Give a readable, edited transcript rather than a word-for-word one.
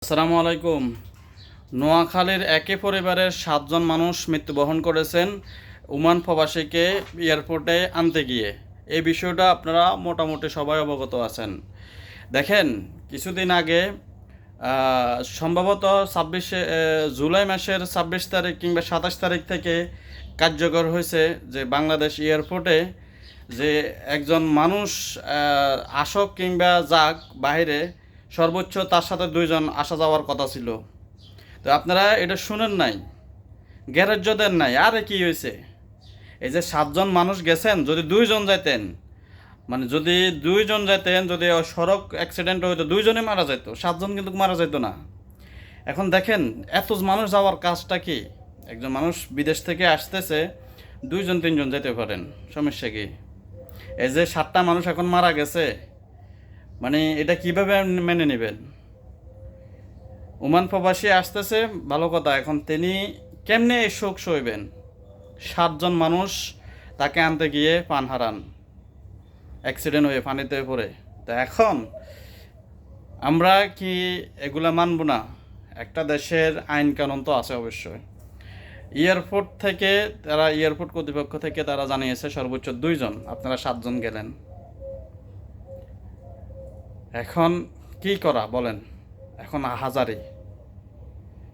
আসসালামু আলাইকুম। নোয়াখালীর একই পরিবারের 7 জন মানুষ মৃত্যুবরণ করেছেন ওমান প্রবাসীকে এয়ারপোর্টে আনতে গিয়ে। এই বিষয়টা আপনারা মোটামুটি সবাই অবগত আছেন। দেখেন, কিছুদিন আগে সম্ভবত 26 জুলাই মাসের 26 তারিখ কিংবা 27 তারিখ থেকে কার্যকর হয়েছে যে বাংলাদেশ এয়ারপোর্টে যে একজন মানুষ আসক কিংবা যাক বাইরে, সর্বোচ্চ তার সাথে 2 জন আসা যাওয়ার কথা ছিল। তো আপনারা এটা শুনেন নাই, গ্যারেজ দেন নাই। আরে কি হয়েছে? এই যে 7 জন মানুষ গেছেন, যদি 2 জন যাইতেন, মানে যদি 2 জন যাইতেন, যদি সড়ক অ্যাক্সিডেন্ট হইতো 2 জনই মারা যেত, 7 জন কিন্তু মারা যেত না। এখন দেখেন এত মানুষ যাওয়ার কাজটা কি? একজন মানুষ বিদেশ থেকে আসতেছে, 2 জন 3 জন যেতে পারেন, সমস্যা কি? এই যে 7টা মানুষ এখন মারা গেছে, মানে এটা কিভাবে মেনে নেবেন? ওমান প্রবাসী আসতেছে ভালো কথা, এখন তিনি কেমনে এই শোক সইবেন? 7 জন মানুষ তাকে আনতে গিয়ে প্রাণ হারান, অ্যাক্সিডেন্ট হয়ে পানিতে পড়ে। তো এখন আমরা কি এগুলা মানব না? একটা দেশের আইন কানুন তো আছে অবশ্যই। এয়ারপোর্ট কর্তৃপক্ষ থেকে তারা জানিয়েছে সর্বোচ্চ 2 জন, আপনারা 7 জন গেলেন। এখন কি করা বলেন? এখন হাজারি